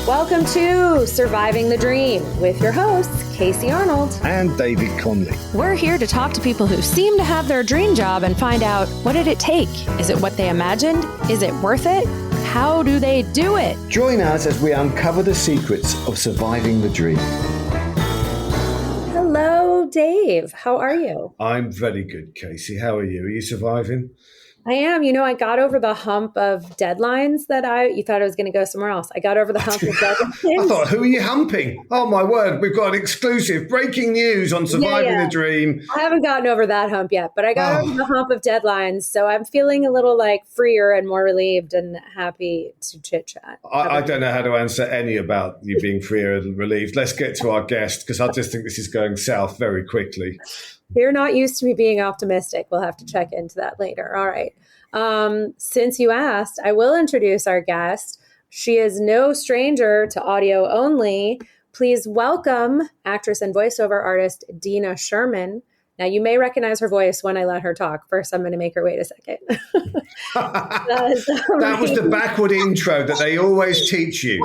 Welcome to Surviving the Dream with your hosts, Casey Arnold and David Conley. We're here to talk to people who seem to have their dream job and find out, what did it take? Is it what they imagined? Is it worth it? How do they do it? Join us as we uncover the secrets of surviving the dream. Hello, Dave. How are you? I'm very good, Casey. How are you? Are you surviving? I am. You know, I got over the hump of deadlines you thought I was going to go somewhere else. I got over the hump of deadlines. I thought, who are you humping? Oh, my word. We've got an exclusive breaking news on surviving the dream. I haven't gotten over that hump yet, but I got over the hump of deadlines. So I'm feeling a little like freer and more relieved and happy to chit chat. I don't know how to answer any about you being freer and relieved. Let's get to our guest because I just think this is going south very quickly. You're not used to me being optimistic. We'll have to check into that later. All right. Since you asked, I will introduce our guest. She is no stranger to audio only. Please welcome actress and voiceover artist Dina Sherman. Now, you may recognize her voice when I let her talk. First, I'm going to make her wait a second. That was the backward intro that they always teach you.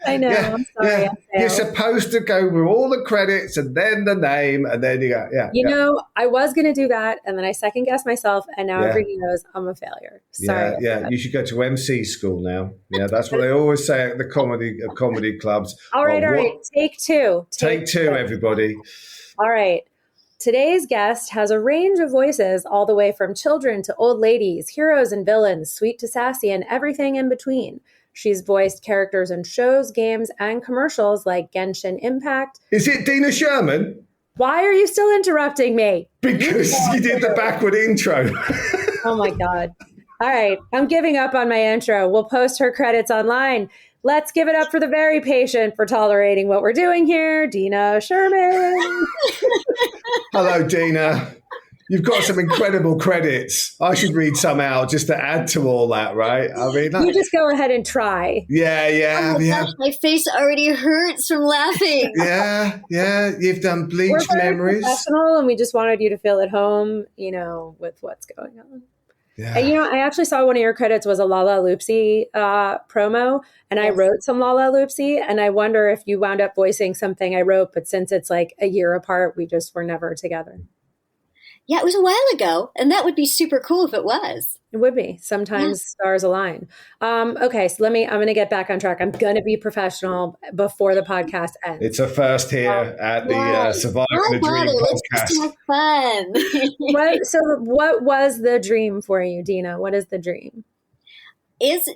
I know. Yeah, I'm sorry. Yeah. You're supposed to go with all the credits and then the name and then you go, You know, I was going to do that and then I second guessed myself and now everybody knows I'm a failure. Sorry. Yeah. You should go to MC school now. Yeah, that's what they always say at the comedy clubs. All right. Take two. Take two, everybody. All right. Today's guest has a range of voices all the way from children to old ladies, heroes and villains, sweet to sassy, and everything in between. She's voiced characters in shows, games, and commercials like Genshin Impact. Is it Dina Sherman? Why are you still interrupting me? Because you did the backward intro. Oh my God. All right. I'm giving up on my intro. We'll post her credits online. Let's give it up for the very patient for tolerating what we're doing here, Dina Sherman. Hello, Dina. You've got some incredible credits. I should read some out just to add to all that, right? I mean, you just go ahead and try. Yeah. Oh my gosh, my face already hurts from laughing. Yeah. You've done Bleach memories. Professional, and we just wanted you to feel at home, with what's going on. Yeah. And, I actually saw one of your credits was a Lala Loopsy promo, and I wrote some Lala Loopsy, and I wonder if you wound up voicing something I wrote, but since it's like a year apart, we just were never together. Yeah, it was a while ago, and that would be super cool if it was. It would be. Sometimes stars align. Okay, so I'm going to get back on track. I'm going to be professional before the podcast ends. It's a first here at the Surviving the Dream podcast. Let's have fun. What was the dream for you, Dina? What is the dream? Is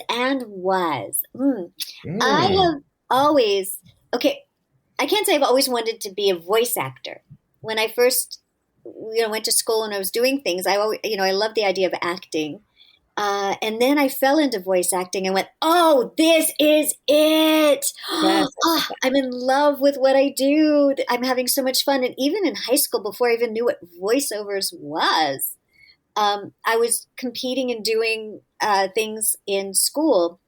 and was. I have always, I can't say I've always wanted to be a voice actor. When I first went to school and I was doing things, I always, I loved the idea of acting. And then I fell into voice acting and went, oh, this is it. Yes. I'm in love with what I do. I'm having so much fun. And even in high school, before I even knew what voiceovers was, I was competing and doing things in school.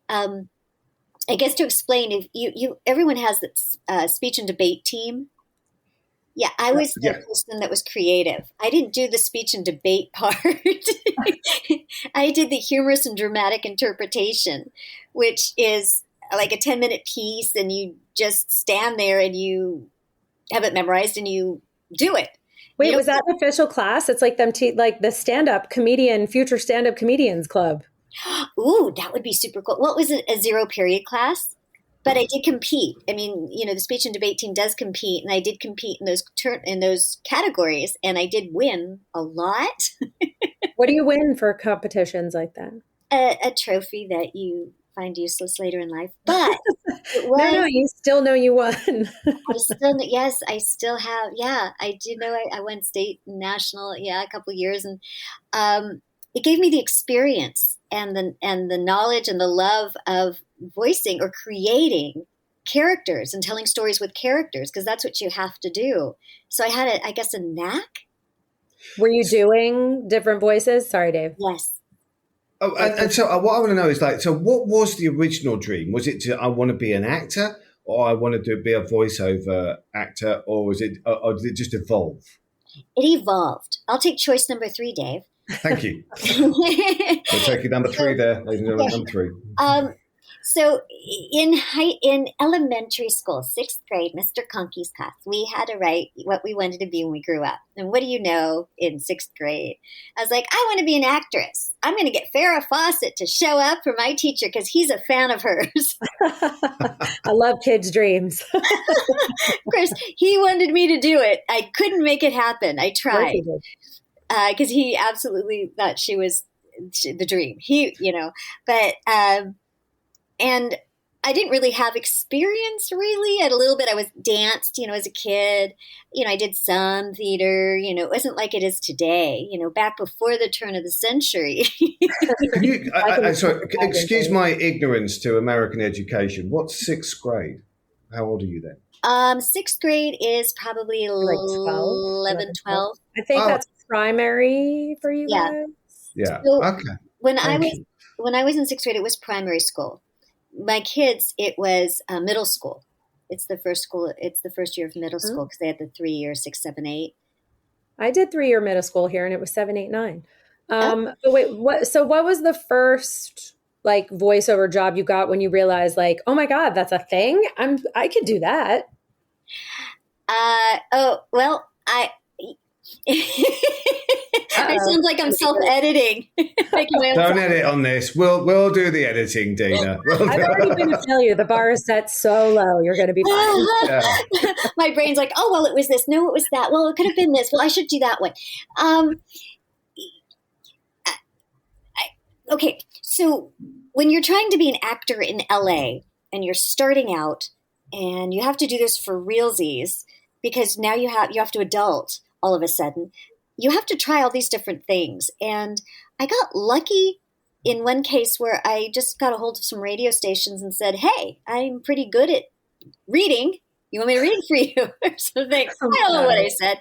I guess to explain, if everyone has this speech and debate team. Yeah, I was the person that was creative. I didn't do the speech and debate part. I did the humorous and dramatic interpretation, which is like a 10-minute piece, and you just stand there and you have it memorized and you do it. Wait, was that an official class? It's like like the future stand-up comedians club. Ooh, that would be super cool. What was it? A 0 period class? But I did compete. I mean, the speech and debate team does compete, and I did compete in those categories, and I did win a lot. What do you win for competitions like that? A trophy that you find useless later in life. But no, you still know you won. I still have. Yeah, I do know. I won state and national. Yeah, a couple of years, and it gave me the experience and the knowledge and the love of voicing or creating characters and telling stories with characters, because that's what you have to do. So I had a knack. Were you doing different voices? Sorry, Dave. Yes. Oh, and so what I want to know is what was the original dream? Was it I want to be an actor, or I wanted to be a voiceover actor, or did it just evolve? It evolved. I'll take choice number 3, Dave. Thank you. We'll take you number 3 there, ladies and gentlemen, number 3. So in elementary school, 6th grade, Mr. Conkey's class, we had to write what we wanted to be when we grew up. And what do you know, in 6th grade, I was like, I want to be an actress. I'm going to get Farrah Fawcett to show up for my teacher because he's a fan of hers. I love kids' dreams. Of course, he wanted me to do it. I couldn't make it happen. I tried because he absolutely thought she was the dream. And I didn't really have experience really. At a little bit, I was danced, as a kid. I did some theater. It wasn't like it is today. Back before the turn of the century. Sorry, excuse my ignorance to American education. What's 6th grade? How old are you then? 6th grade is probably like 11, 12. I think that's primary for you guys. Yeah. So okay. When I was in 6th grade, it was primary school. My kids, it was middle school. It's the first school. It's the first year of middle school because they had the 3 years, 6, 7, 8. I did 3-year middle school here, and it was 7, 8, 9. But wait, what was the first like voiceover job you got when you realized like, oh my God, that's a thing? I could do that. It sounds like I'm self-editing. Don't edit on this. We'll do the editing, Dina. I've already been to tell you the bar is set so low. You're going to be fine. Yeah. My brain's like, oh, well, it was this. No, it was that. Well, it could have been this. Well, I should do that one. Okay, so when you're trying to be an actor in LA and you're starting out and you have to do this for realsies because now you have to adult all of a sudden. You have to try all these different things. And I got lucky in one case where I just got a hold of some radio stations and said, hey, I'm pretty good at reading. You want me to read for you or something? I don't know what I said.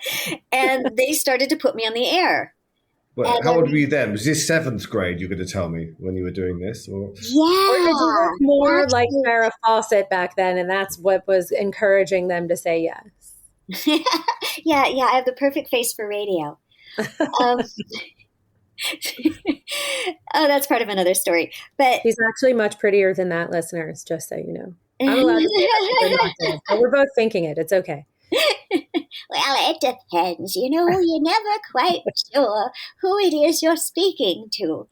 And they started to put me on the air. Well, how old were you then? Was this 7th grade you're going to tell me when you were doing this? Or? Yeah. Or did you look more like Farrah Fawcett back then and that's what was encouraging them to say yes? Yeah. I have the perfect face for radio. That's part of another story. But she's actually much prettier than that, listeners, just so you know. I'm allowed to say that, but we're both thinking it. It's okay. Well, it depends. You're never quite sure who it is you're speaking to.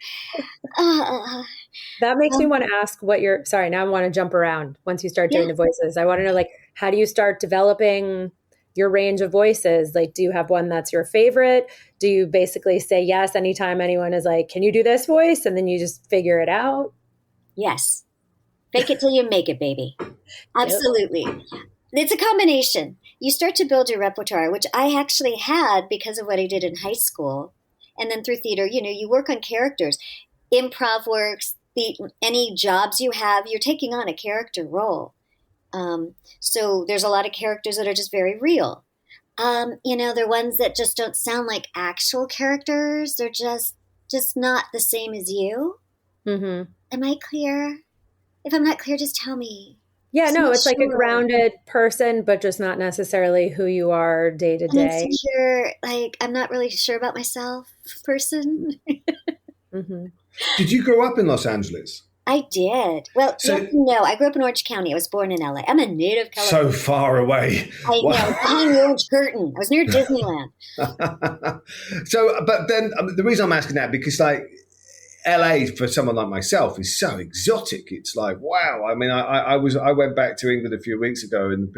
That makes me want to ask sorry, now I want to jump around once you start doing the voices. I want to know, like, how do you start developing your range of voices? Like, do you have one that's your favorite? Do you basically say yes anytime anyone is like, can you do this voice? And then you just figure it out? Yes. Fake it till you make it, baby. Absolutely. Yep. It's a combination. You start to build your repertoire, which I actually had because of what I did in high school. And then through theater, you work on characters. Improv works, any jobs you have, you're taking on a character role. So there's a lot of characters that are just very real. They're ones that just don't sound like actual characters. They're just not the same as you. Mm-hmm. Am I clear? If I'm not clear, just tell me. Yeah, no, it's like a grounded person, but just not necessarily who you are day to day. Insecure, like I'm not really sure about myself person. Mm-hmm. Did you grow up in Los Angeles? I did. Well, no, I grew up in Orange County. I was born in LA. I'm a native California. So far away. I know, behind the Orange Curtain. I was near Disneyland. But then the reason I'm asking that, because like LA for someone like myself is so exotic. It's like, wow. I mean, I went back to England a few weeks ago and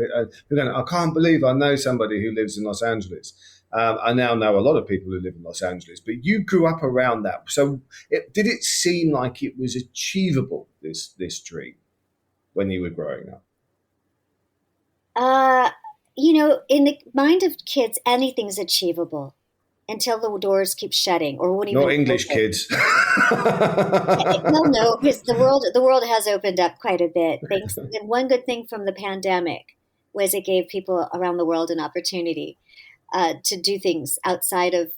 I can't believe I know somebody who lives in Los Angeles. I now know a lot of people who live in Los Angeles, but you grew up around that. So did it seem like it was achievable, this dream, when you were growing up? In the mind of kids, anything's achievable until the doors keep shutting or won't even Not English open. Kids. Well, no, because the world has opened up quite a bit. Thanks. And one good thing from the pandemic was it gave people around the world an opportunity to do things outside of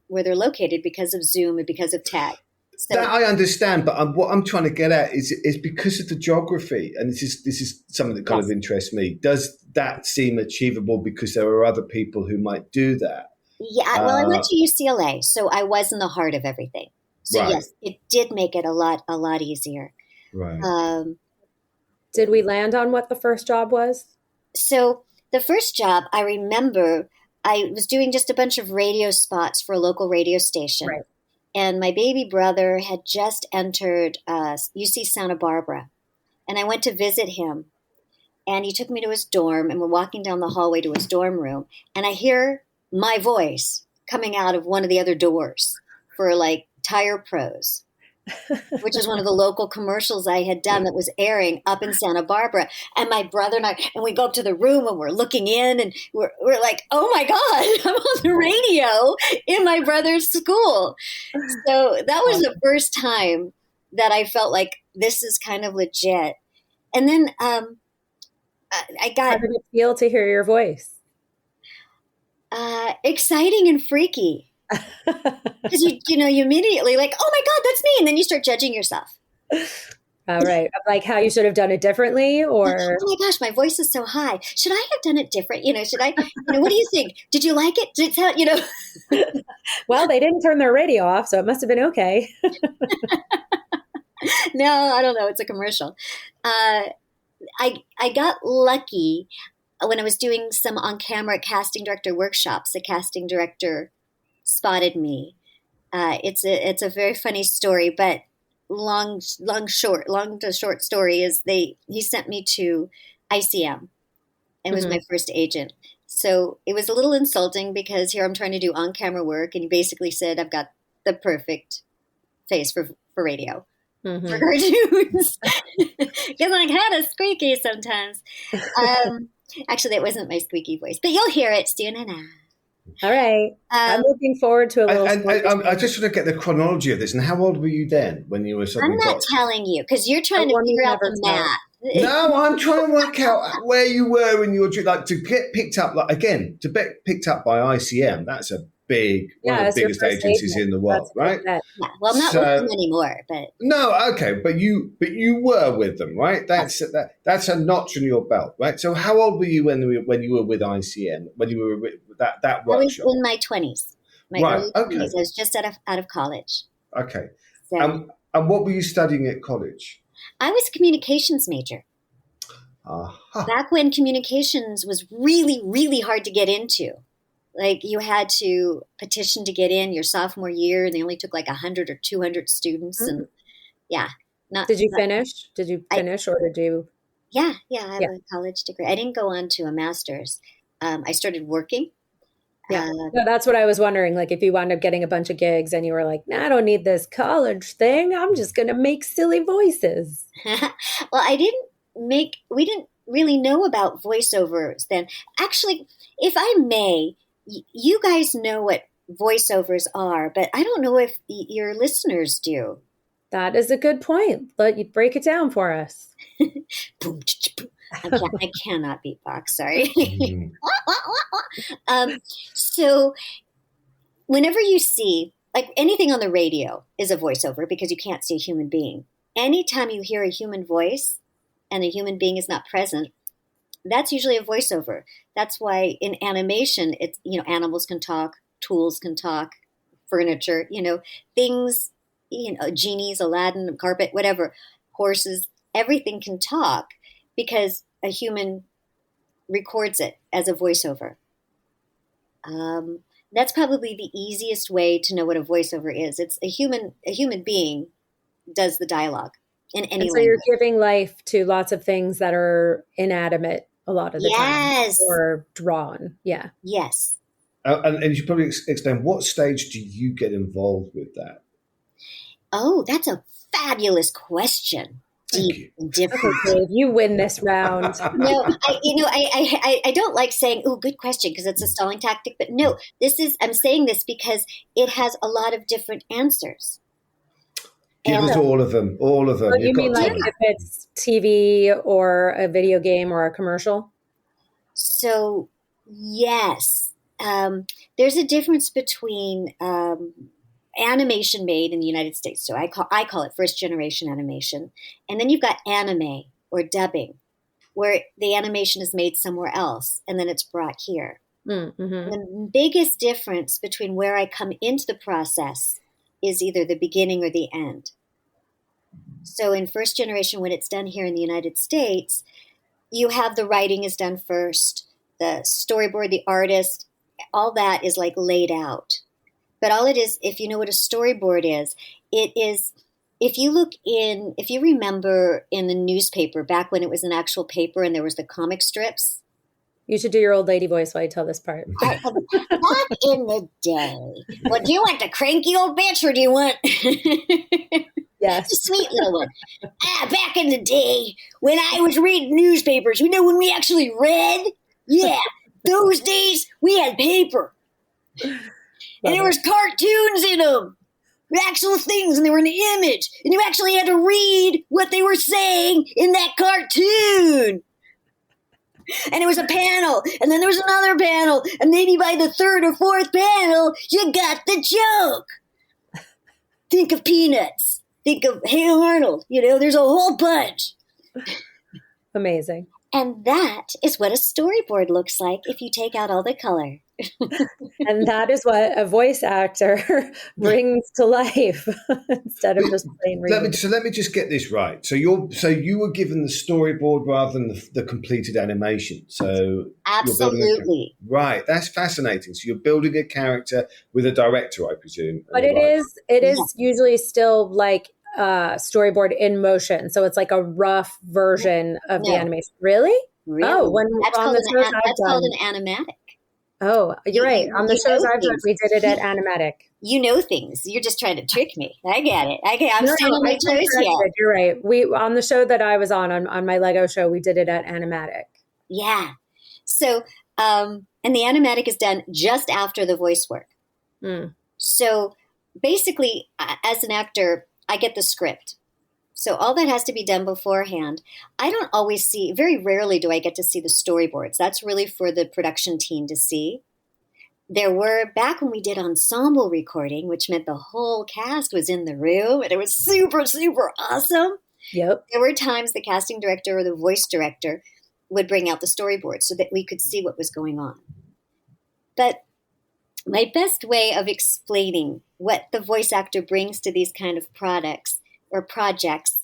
where they're located because of Zoom and because of tech. So, that I understand, but what I'm trying to get at is because of the geography, and this is something that kind of interests me. Does that seem achievable because there are other people who might do that? Yeah, well, I went to UCLA, so I was in the heart of everything. So yes, it did make it a lot easier. Right. Did we land on what the first job was? So the first job, I remember I was doing just a bunch of radio spots for a local radio station. Right. And my baby brother had just entered UC Santa Barbara. And I went to visit him. And he took me to his dorm. And we're walking down the hallway to his dorm room. And I hear my voice coming out of one of the other doors for like Tire Pros, which is one of the local commercials I had done that was airing up in Santa Barbara. And my brother and we go up to the room and we're looking in and we're like, oh my God, I'm on the radio in my brother's school. So that was the first time that I felt like this is kind of legit. And then I got— How did it feel to hear your voice? exciting and freaky. Because you immediately like, oh my God, that's me. And then you start judging yourself. All right. Like how you should have done it differently, or oh my gosh, my voice is so high. Should I have done it different? Should I, what do you think? Did you like it? Did it sound, Well, they didn't turn their radio off, so it must have been okay. No, I don't know. It's a commercial. I got lucky when I was doing some on-camera casting director workshops. A casting director spotted me. It's a very funny story, but long to short story is he sent me to ICM and was my first agent. So it was a little insulting because here I'm trying to do on-camera work, and he basically said I've got the perfect face for radio. For cartoons. Because I kind of squeaky sometimes. Actually, that wasn't my squeaky voice, but you'll hear it soon enough. All right. I'm looking forward to a little. I just want to get the chronology of this. And how old were you then when you were suddenly I'm not telling you because you're trying to figure out the math. No, I'm trying to work out where you were in your, like, to get picked up, like, again, to be picked up by ICM. That's a one of the biggest agencies in the world, right? Yeah. Well, I'm not with them anymore, but no, okay, but you were with them, right? That's a notch in your belt, right? So how old were you when you were with ICM? When you were with that workshop? I was in my 20s, early 20s. I was just out of college. Okay, so, and what were you studying at college? I was a communications major. Back when communications was really, really hard to get into. Like you had to petition to get in your sophomore year, and they only took like 100 or 200 students. And Did you finish? Did you finish, or did you? Yeah, I have a college degree. I didn't go on to a master's. I started working. Yeah, no, that's what I was wondering. Like, if you wound up getting a bunch of gigs, and you were like, "Nah, I don't need this college thing. I'm just gonna make silly voices." Well, we didn't really know about voiceovers then. Actually, if I may. You guys know what voiceovers are, but I don't know if your listeners do. That is a good point. But you break it down for us. I cannot beatbox. Sorry. So whenever you see, like, anything on the radio is a voiceover because you can't see a human being. Anytime you hear a human voice and a human being is not present, that's usually a voiceover. That's why in animation, it's, animals can talk, tools can talk, furniture, things, genies, Aladdin, carpet, whatever, horses, everything can talk because a human records it as a voiceover. That's probably the easiest way to know what a voiceover is. It's a human being does the dialogue in any language. So you're giving life to lots of things that are inanimate a lot of the time, or drawn. Yeah. Yes. And you should probably explain, what stage do you get involved with that? Oh, that's a fabulous question. Deep and different. Okay, you win this round. No, I don't like saying, "Oh, good question," because it's a stalling tactic. But no, I'm saying this because it has a lot of different answers. Give us all of them. All of them. But you mean like if it's TV or a video game or a commercial? So, yes. There's a difference between animation made in the United States. So I call it first generation animation. And then you've got anime or dubbing, where the animation is made somewhere else and then it's brought here. Mm-hmm. The biggest difference between where I come into the process is either the beginning or the end. So in first generation, when it's done here in the United States, you have the writing is done first, the storyboard, the artist, all that is like laid out. But all it is, if you know what a storyboard is, it is, if you remember in the newspaper back when it was an actual paper and there was the comic strips. You should do your old lady voice while you tell this part. Back in the day. Well, do you want the cranky old bitch or do you want Yes. the sweet little one? Back in the day when I was reading newspapers, when we actually read? Yeah, those days we had paper. And there was cartoons in them. Actual things, and they were in the image. And you actually had to read what they were saying in that cartoon. And it was a panel, and then there was another panel, and maybe by the third or fourth panel, you got the joke. Think of Peanuts. Think of Hey Arnold. There's a whole bunch. Amazing. And that is what a storyboard looks like if you take out all the color. And that is what a voice actor brings to life instead of just plain reading. Let me just get this right. So you were given the storyboard rather than the completed animation. So absolutely right. That's fascinating. So you're building a character with a director, I presume. But it is usually still like storyboard in motion. So it's like a rough version of the animation. Really? Oh, that's called an animatic. Oh, you're right. On the shows I've done, we did it at animatic. You know things. You're just trying to trick me. I get it. I'm standing on my toes here. You're right. We on the show that I was on my Lego show, we did it at animatic. Yeah. So, and the animatic is done just after the voice work. So basically, as an actor, I get the script. So all that has to be done beforehand. I don't always see, very rarely do I get to see the storyboards. That's really for the production team to see. There were, back when we did ensemble recording, which meant the whole cast was in the room, and it was super, super awesome. Yep. There were times the casting director or the voice director would bring out the storyboard so that we could see what was going on. But my best way of explaining what the voice actor brings to these kind of products or projects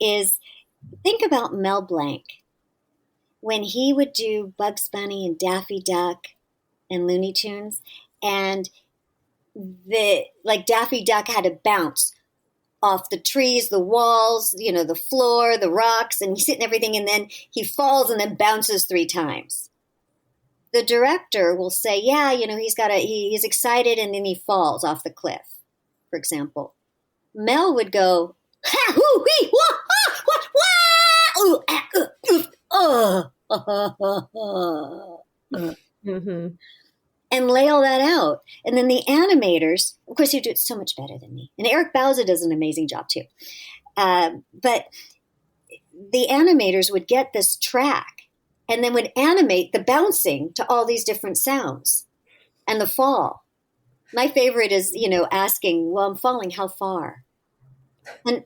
is, think about Mel Blanc. When he would do Bugs Bunny and Daffy Duck and Looney Tunes, and Daffy Duck had to bounce off the trees, the walls, the floor, the rocks, and he's hitting everything, and then he falls and then bounces 3 times. The director will say, yeah, he's excited, and then he falls off the cliff, for example. Mel would go, ha, hoo, wee, wah, ah, what, wah, Mm-hmm. and lay all that out. And then the animators, of course, you do it so much better than me. And Eric Bauza does an amazing job too. But the animators would get this track and then would animate the bouncing to all these different sounds and the fall. My favorite is, asking, well, I'm falling, how far? And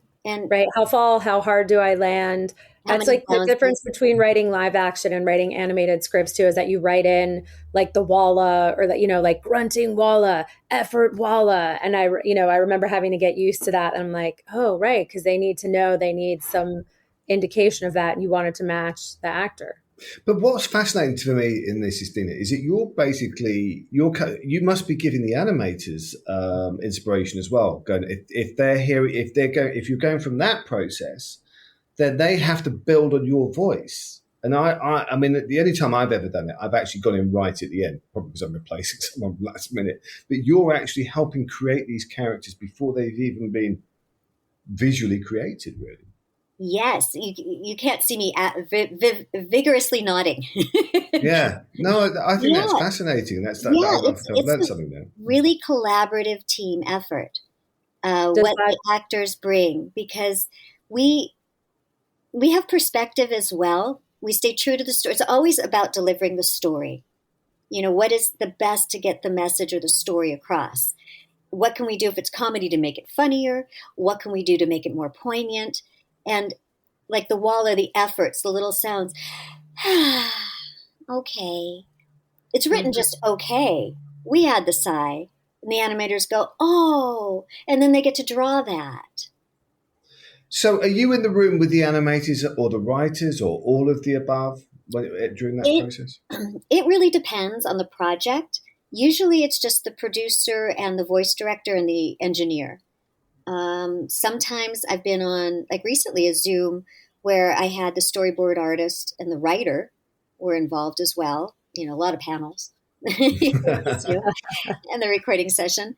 right, how hard do I land? That's like the difference between writing live action and writing animated scripts too, is that you write in like the walla, or that, like grunting walla, effort walla. And I remember having to get used to that. And I'm like, oh, right. Cause they need some indication of that. And you want it to match the actor. But what's fascinating to me in this, Dina, is that you must be giving the animators inspiration as well. If you're going from that process, then they have to build on your voice. And I mean, the only time I've ever done it, I've actually gone in right at the end, probably because I'm replacing someone last minute. But you're actually helping create these characters before they've even been visually created, really. Yes, you can't see me vigorously nodding. Yeah, no, I think that's fascinating. I've learned something there. Really collaborative team effort. What the actors bring, because we have perspective as well. We stay true to the story. It's always about delivering the story. What is the best to get the message or the story across? What can we do if it's comedy to make it funnier? What can we do to make it more poignant? And like the walla, the efforts, the little sounds. Okay. It's written just okay. We had the sigh. And the animators go, oh. And then they get to draw that. So, are you in the room with the animators or the writers or all of the above during that process? It really depends on the project. Usually it's just the producer and the voice director and the engineer. Sometimes I've been on, like recently, a Zoom where I had the storyboard artist and the writer were involved as well. You know, a lot of panels and the recording session.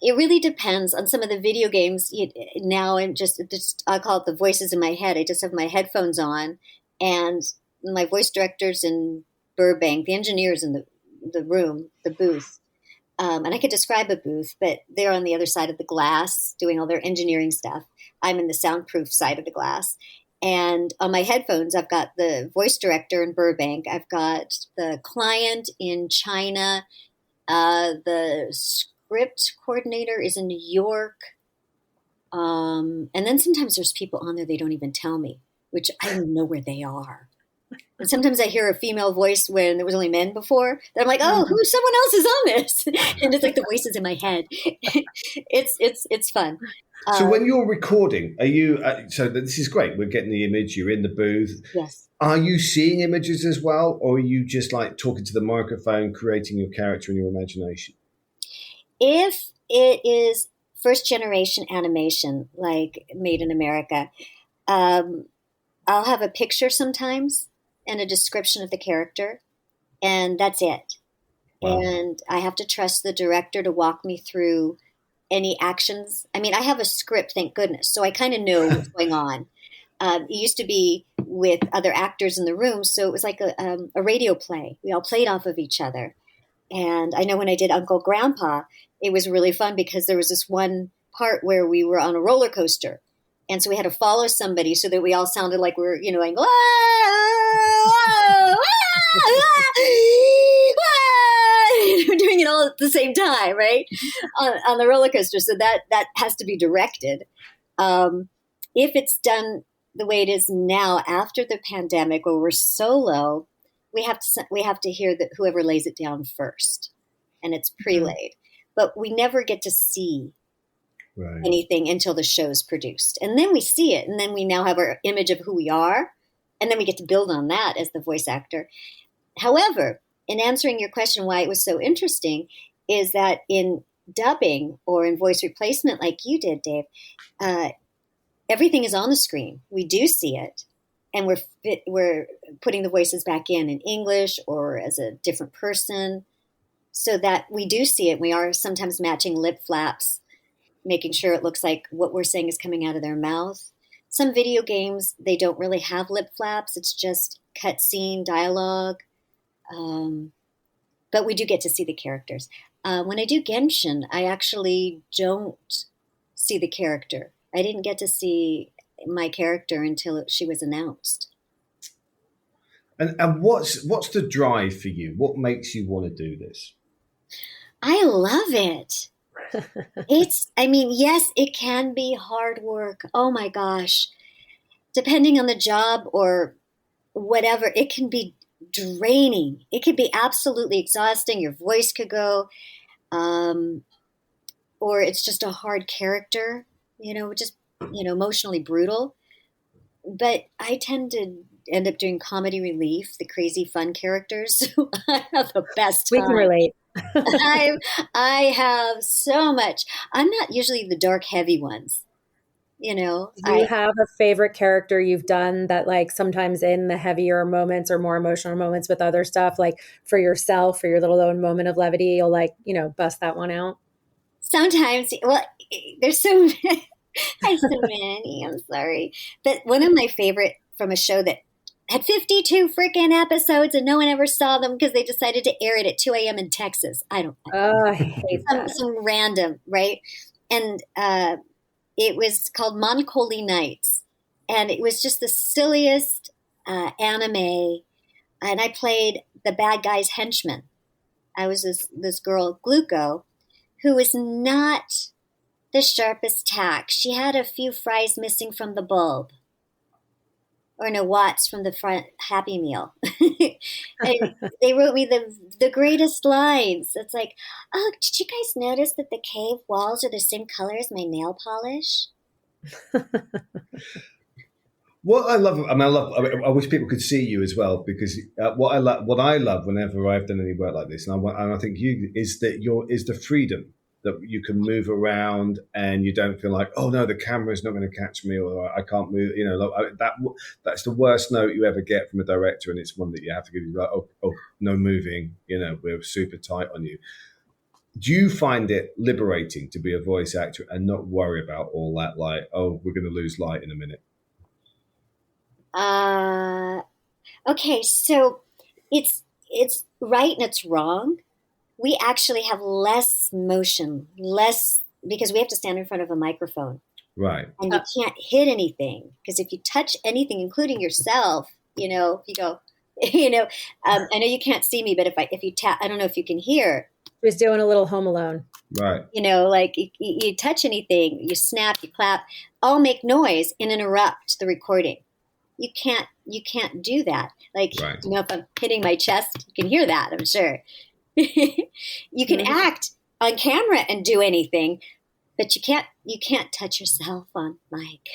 It really depends on some of the video games. Now I'm just, I call it the voices in my head. I just have my headphones on and my voice director's in Burbank, the engineer's in the room, the booth. And I could describe a booth, but they're on the other side of the glass doing all their engineering stuff. I'm in the soundproof side of the glass. And on my headphones, I've got the voice director in Burbank. I've got the client in China. The script coordinator is in New York. And then sometimes there's people on there they don't even tell me, which I don't know where they are. And sometimes I hear a female voice when there was only men before. That I'm like, oh, someone else is on this, and it's like the voices in my head. It's fun. So when you're recording, are you? So this is great. We're getting the image. You're in the booth. Yes. Are you seeing images as well, or are you just like talking to the microphone, creating your character in your imagination? If it is first generation animation, like Made in America, I'll have a picture sometimes and a description of the character, and that's it. Wow. And I have to trust the director to walk me through any actions. I mean, I have a script, thank goodness, so I kind of know what's going on. It used to be with other actors in the room, so it was like a radio play. We all played off of each other. And I know when I did Uncle Grandpa, it was really fun because there was this one part where we were on a roller coaster. And so we had to follow somebody so that we all sounded like we were, going, whoa, whoa, whoa, we're doing it all at the same time, right? on the roller coaster. So that has to be directed. If it's done the way it is now after the pandemic, where we're solo, we have to hear that whoever lays it down first, and it's pre-laid. But we never get to see anything until the show's produced. And then we see it, and then we now have our image of who we are, and then we get to build on that as the voice actor. However, in answering your question why it was so interesting is that in dubbing or in voice replacement like you did, Dave, everything is on the screen. We do see it, and we're putting the voices back in English or as a different person so that we do see it. We are sometimes matching lip flaps, making sure it looks like what we're saying is coming out of their mouth. Some video games, they don't really have lip flaps. It's just cutscene dialogue. But we do get to see the characters. When I do Genshin, I actually don't see the character. I didn't get to see my character until she was announced. And what's the drive for you? What makes you want to do this? I love it. Yes, it can be hard work. Oh my gosh. Depending on the job or whatever, it can be draining. It could be absolutely exhausting. Your voice could go, or it's just a hard character, just, emotionally brutal. But I tend to end up doing comedy relief, the crazy fun characters. So I have the best time. We can relate. I have so much. I'm not usually the dark, heavy ones. Do you have a favorite character you've done that, like, sometimes in the heavier moments or more emotional moments with other stuff, like for yourself, for your little own moment of levity, you'll bust that one out? Sometimes, well, there's so many, I'm sorry. But one of my favorite from a show that had 52 freaking episodes and no one ever saw them because they decided to air it at 2 a.m. in Texas. I hate that. Some random, right? And it was called Moncoli Nights. And it was just the silliest anime. And I played the bad guy's henchman. I was this girl, Gluco, who was not the sharpest tack. She had a few fries missing from the bulb. Or no, Watts from the front Happy Meal. And they wrote me the greatest lines. It's like, oh, did you guys notice that the cave walls are the same color as my nail polish? What I love, I wish people could see you as well, because what I love whenever I've done any work like this, and I think you is the freedom that you can move around and you don't feel like, oh no, the camera's not going to catch me, or I can't move. That's the worst note you ever get from a director, and it's one that you have to give you like, oh, no moving. We're super tight on you. Do you find it liberating to be a voice actor and not worry about all that, like, oh, we're going to lose light in a minute? Okay, so it's right and it's wrong. We actually have less motion, because we have to stand in front of a microphone. Right. And you can't hit anything, because if you touch anything, including yourself, if you go, I know you can't see me, but if you tap, I don't know if you can hear. He was doing a little Home Alone. Right. Like you touch anything, you snap, you clap, all make noise and interrupt the recording. You can't do that. Like, right. If I'm hitting my chest, you can hear that, I'm sure. You can act on camera and do anything, but you can't touch yourself on mic.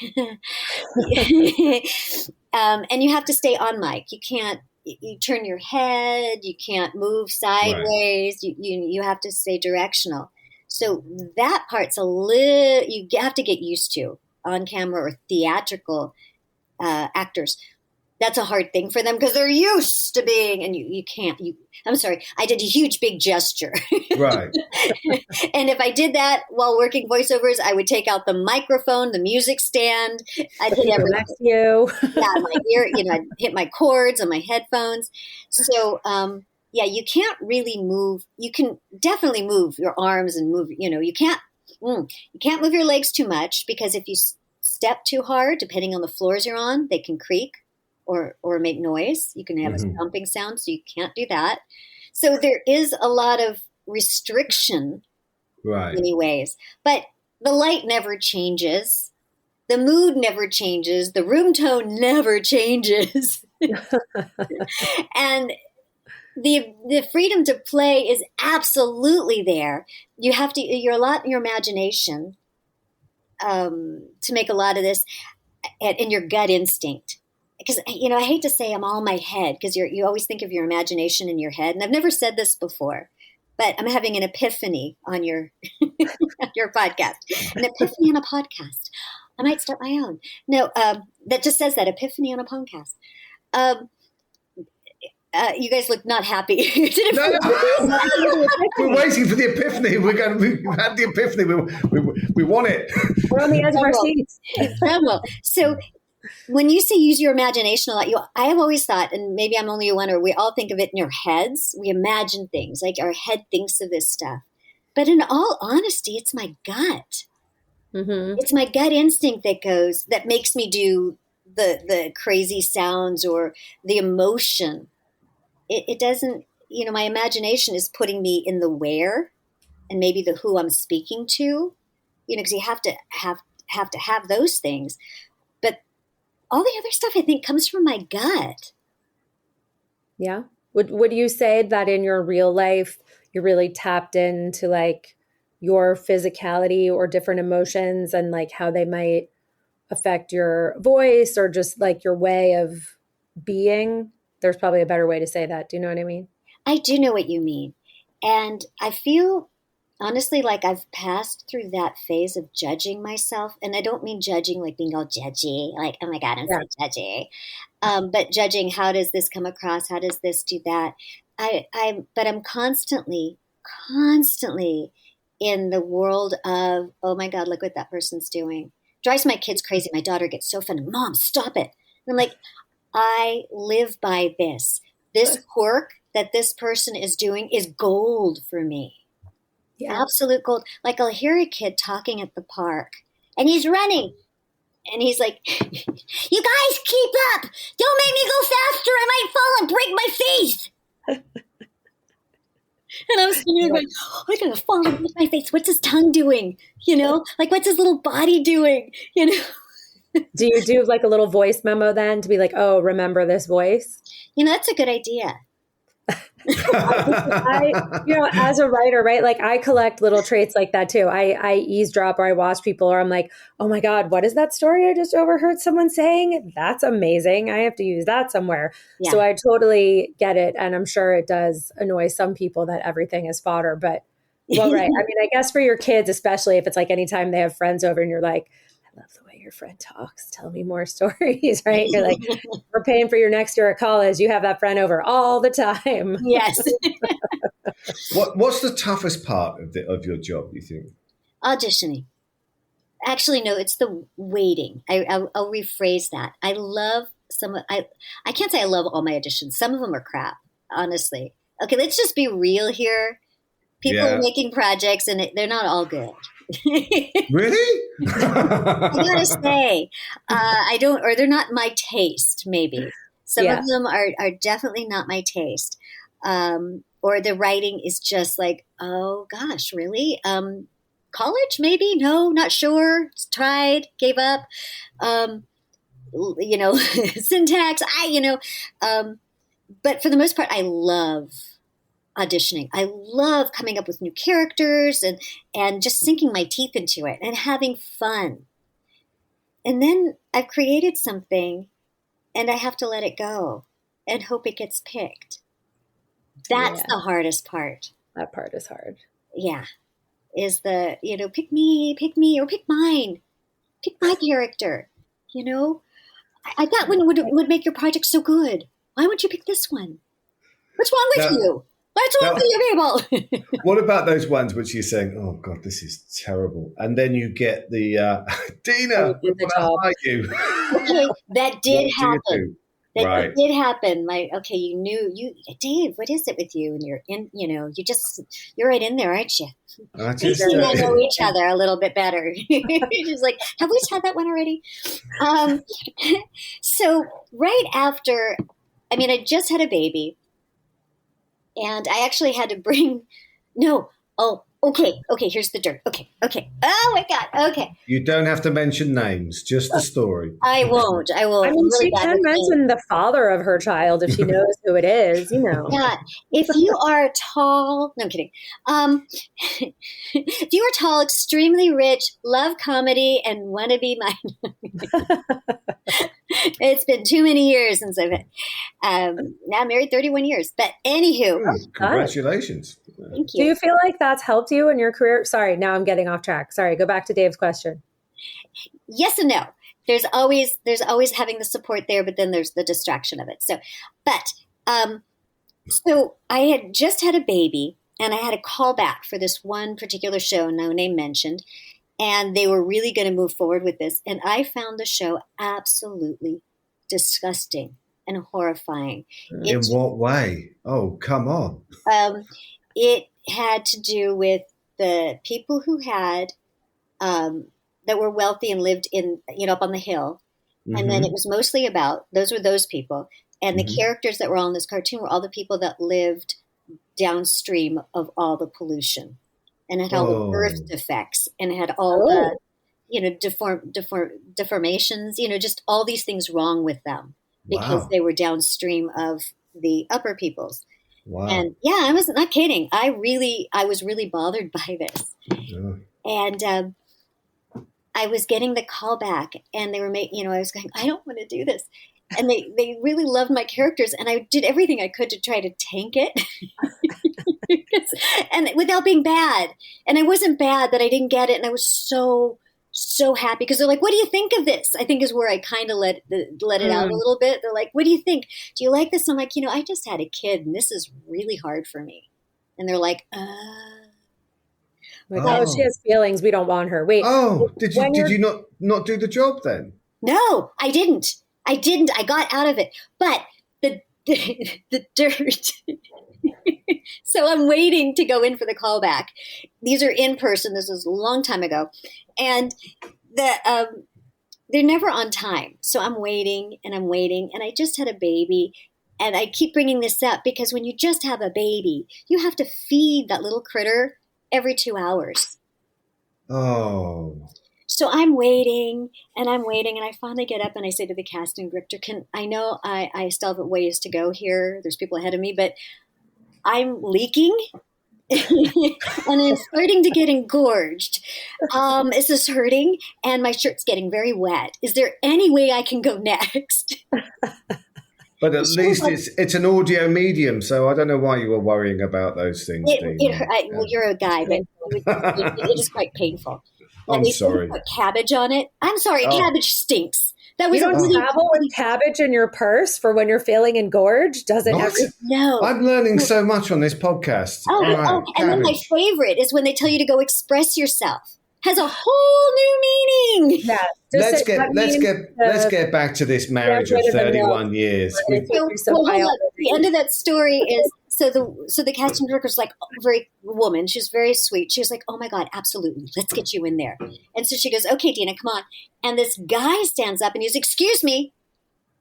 And you have to stay on mic. You turn your head, you can't move sideways. Right. You have to stay directional. So that part's you have to get used to on camera or theatrical actors. That's a hard thing for them because they're used to being, and you can't. I'm sorry, I did a huge big gesture. Right. And if I did that while working voiceovers, I would take out the microphone, the music stand. I'd hit everything. Next to you. Yeah, my ear. I'd hit my cords on my headphones. So, you can't really move. You can definitely move your arms and move. You can't move your legs too much, because if you step too hard, depending on the floors you're on, they can creak or make noise. You can have a stomping sound, so you can't do that. So there is a lot of restriction, right, in many ways. But the light never changes. The mood never changes. The room tone never changes. And the freedom to play is absolutely there. You're a lot in your imagination to make a lot of this, and your gut instinct. Because, I hate to say I'm all in my head, because you always think of your imagination in your head. And I've never said this before, but I'm having an epiphany on your your podcast. An epiphany on a podcast. I might start my own. No, that just says that, epiphany on a podcast. You guys look not happy. No. We're waiting for the epiphany. We've had the epiphany. We want it. We're on the edge of our seats. So when you say use your imagination a lot, I have always thought, and maybe I'm only one, or we all think of it in your heads. We imagine things, like our head thinks of this stuff. But in all honesty, it's my gut. Mm-hmm. It's my gut instinct that makes me do the crazy sounds or the emotion. It doesn't, my imagination is putting me in the where and maybe the who I'm speaking to, because you have to have those things. But all the other stuff, I think, comes from my gut. Yeah. Would you say that in your real life, you're really tapped into like your physicality or different emotions and like how they might affect your voice or just like your way of being? There's probably a better way to say that. Do you know what I mean? I do know what you mean. And I feel honestly like I've passed through that phase of judging myself. And I don't mean judging like being all judgy, like, oh my God, I'm so judgy. But judging, how does this come across? How does this do that? But I'm constantly in the world of, oh my God, look what that person's doing. Drives my kids crazy. My daughter gets so offended. Mom, stop it. And I'm like, I live by this. This quirk that this person is doing is gold for me. Yeah. Absolute gold. Like I'll hear a kid talking at the park and he's running and he's like, you guys keep up. Don't make me go faster. I might fall and break my face. And I was sitting there going, I'm going to fall and break my face. What's his tongue doing? Like what's his little body doing? Do you do like a little voice memo then to be like, oh, remember this voice? That's a good idea. As a writer, right? Like I collect little traits like that too. I eavesdrop or I watch people or I'm like, oh my God, what is that story I just overheard someone saying? That's amazing. I have to use that somewhere. Yeah. So I totally get it. And I'm sure it does annoy some people that everything is fodder, but well, right. I mean, I guess for your kids, especially if it's like anytime they have friends over and you're like, I love the way your friend talks. Tell me more stories, right? You're like, we're paying for your next year at college. You have that friend over all the time. Yes. What's the toughest part of your job, you think? Auditioning. Actually, no, it's the waiting. I'll rephrase that. I love I can't say I love all my auditions. Some of them are crap, honestly. Okay, let's just be real here. People are making projects and they're not all good. Really? I gotta say, or they're not my taste, maybe. Some of them are definitely not my taste. Or the writing is just like, oh gosh, really? College, maybe? No, not sure. Tried, gave up. Syntax, but for the most part, I love auditioning. I love coming up with new characters and just sinking my teeth into it and having fun. And then I've created something and I have to let it go and hope it gets picked. That's the hardest part. That part is hard. Yeah. Is the, pick me, or pick mine. Pick my character. I that one would make your project so good. Why won't you pick this one? What's wrong with you? What's wrong with you people? What about those ones which you're saying, oh God, this is terrible. And then you get the, Dina, we want to hire you. Okay, that did happen. That did happen. Dave, what is it with you? And you're in, you're right in there, aren't you? We know each other a little bit better. Just like, have we had that one already? So right after, I just had a baby and I actually had to okay, here's the dirt. Okay. Oh my God, okay. You don't have to mention names, just the story. I won't. I mean, really she can mention the father of her child if she knows who it is, Yeah. If you are tall, no, I'm kidding. If you are tall, extremely rich, love comedy, and want to be mine. It's been too many years since I've now I'm married 31 years. But anywho. Congratulations. Thank you. Do you feel like that's helped you in your career? Sorry, now I'm getting off track. Sorry, go back to Dave's question. Yes and no. There's always having the support there, but then there's the distraction of it. So I had just had a baby and I had a call back for this one particular show, no name mentioned, and they were really going to move forward with this. And I found the show absolutely disgusting and horrifying. In what way? Oh, come on. It had to do with the people who had that were wealthy and lived in up on the hill, and then it was mostly about those people, and the characters that were on this cartoon were all the people that lived downstream of all the pollution, and it had all the birth defects, and it had all the deformations, just all these things wrong with them because they were downstream of the upper peoples. Wow. And I was not kidding. I was really bothered by this. Yeah. And I was getting the call back and they were I was going, I don't want to do this. And they really loved my characters and I did everything I could to try to tank it. And without being bad. And I wasn't bad that I didn't get it. And I was so happy because they're like, what do you think of this? I think is where I kind of let it out a little bit. They're like, what do you think? Do you like this? I'm like, I just had a kid and this is really hard for me. And they're like, she has feelings. We don't want her. Wait. Oh, did you not do the job then? No, I didn't. I got out of it. But the dirt. So I'm waiting to go in for the callback. These are in person. This was a long time ago. And they're never on time. So I'm waiting. And I just had a baby. And I keep bringing this up because when you just have a baby, you have to feed that little critter every 2 hours. Oh. So I'm waiting. And I finally get up and I say to the casting director, I know I still have a ways to go here. There's people ahead of me, but I'm leaking and it's starting to get engorged. Is this hurting? And my shirt's getting very wet. Is there any way I can go next? But at least it's an audio medium, so I don't know why you were worrying about those things. Well, you're a guy, but it is quite painful. I'm sorry. Put cabbage on it. I'm sorry, cabbage stinks. That was you don't travel with cabbage in your purse for when you're feeling engorged? Doesn't No. I'm learning so much on this podcast. And then my favorite is when they tell you to go express yourself. Has a whole new meaning. Yeah. Let's get back to this marriage of 31 years. The end of that story is so the casting director's like very woman. She's very sweet. She was like, "Oh my God, absolutely, let's get you in there." And so she goes, "Okay, Dina, come on." And this guy stands up and he's, "Excuse me,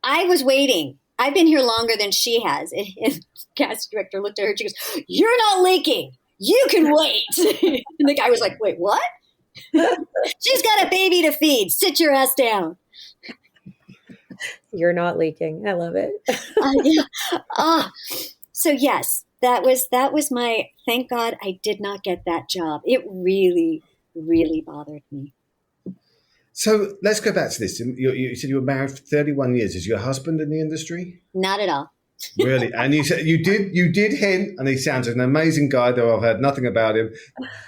I was waiting. I've been here longer than she has." And the casting director looked at her and she goes, "You're not leaking. You can wait." And the guy was like, "Wait, what?" "She's got a baby to feed. Sit your ass down." You're not leaking. I love it. So yes, that was my, thank God I did not get that job. It really, really bothered me. So let's go back to this. You said you were married for 31 years. Is your husband in the industry? Not at all. Really? And you said you did hint, and he sounds like an amazing guy, though I've heard nothing about him,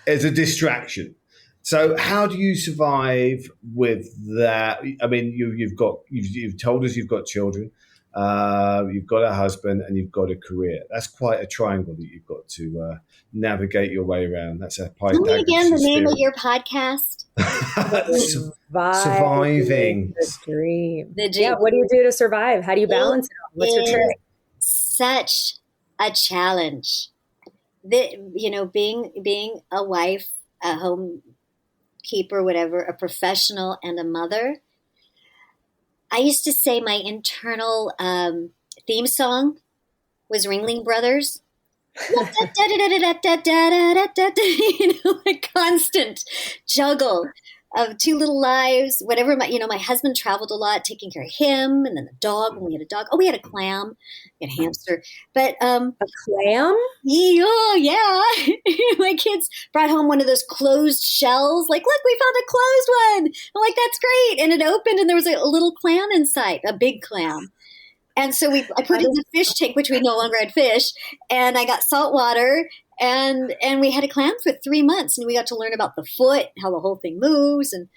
as a distraction. So how do you survive with that? I mean, you've told us you've got children, you've got a husband, and you've got a career. That's quite a triangle that you've got to navigate your way around. That's a Tell me again the name of your podcast. Surviving the dream. Yeah. What do you do to survive? How do you balance it all? What's your trick? Such a challenge. Being a wife, a home keeper, whatever, a professional and a mother. I used to say my internal theme song was Ringling Brothers. A constant juggle of two little lives, whatever. My husband traveled a lot, taking care of him, and then the dog. When we had a dog, we had a clam, we had a hamster, but a clam. Yeah. My kids brought home one of those closed shells. Like, look, we found a closed one. I'm like, that's great, and it opened, and there was a little clam inside, a big clam. And so I put it in the fish tank, which we no longer had fish, and I got salt water, and we had a clam for 3 months, and we got to learn about the foot, how the whole thing moves. And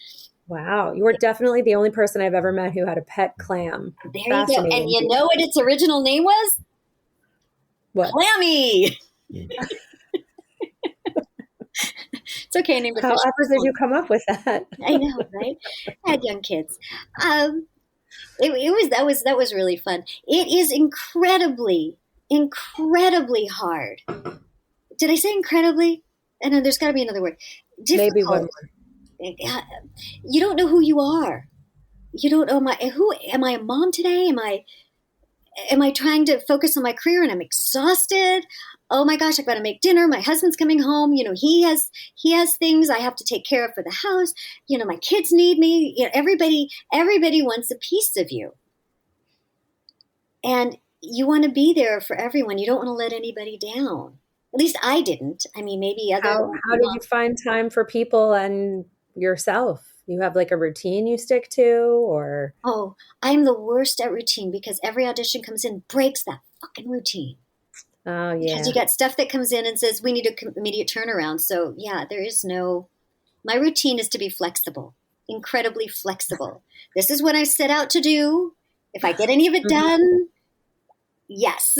wow, you were definitely the only person I've ever met who had a pet clam. There you go. And you know what its original name was? What? Clammy. It's okay. I named it. However did you come up with that? I know, right? I had young kids. That was really fun. It is incredibly hard. Did I say incredibly? I know there's got to be another word. Difficult. Maybe one more. You don't know who you are. You don't know am I a mom today? Am I trying to focus on my career and I'm exhausted? Oh my gosh, I've got to make dinner. My husband's coming home. He has things I have to take care of for the house. My kids need me. Everybody wants a piece of you. And you want to be there for everyone. You don't want to let anybody down. At least I didn't. I mean, maybe other. How did you find time for people and yourself? You have like a routine you stick to, or? Oh, I'm the worst at routine because every audition comes in, breaks that fucking routine. Oh, yeah. Because you got stuff that comes in and says, we need an immediate turnaround. So yeah, my routine is to be flexible, incredibly flexible. This is what I set out to do. If I get any of it done, yes.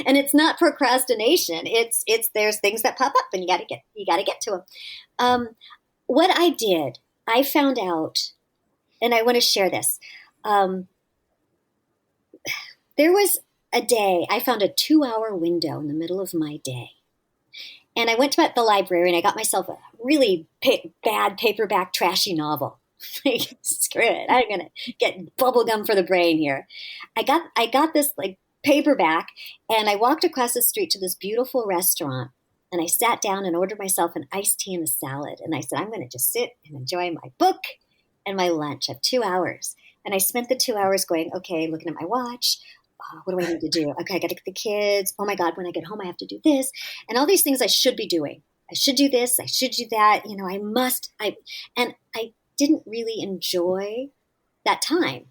And it's not procrastination. It's there's things that pop up and you got to get to them. What I did, I found out, and I want to share this. There was a day, I found a 2-hour window in the middle of my day. And I went to the library and I got myself a really bad paperback trashy novel. Screw it. I'm going to get bubble gum for the brain here. I got this like paperback and I walked across the street to this beautiful restaurant and I sat down and ordered myself an iced tea and a salad. And I said, I'm going to just sit and enjoy my book and my lunch. I have 2 hours. And I spent the 2 hours going, okay, looking at my watch. what do I need to do? Okay, I got to get the kids. Oh my God, when I get home, I have to do this. And all these things I should be doing. I should do this. I should do that. And I didn't really enjoy that time.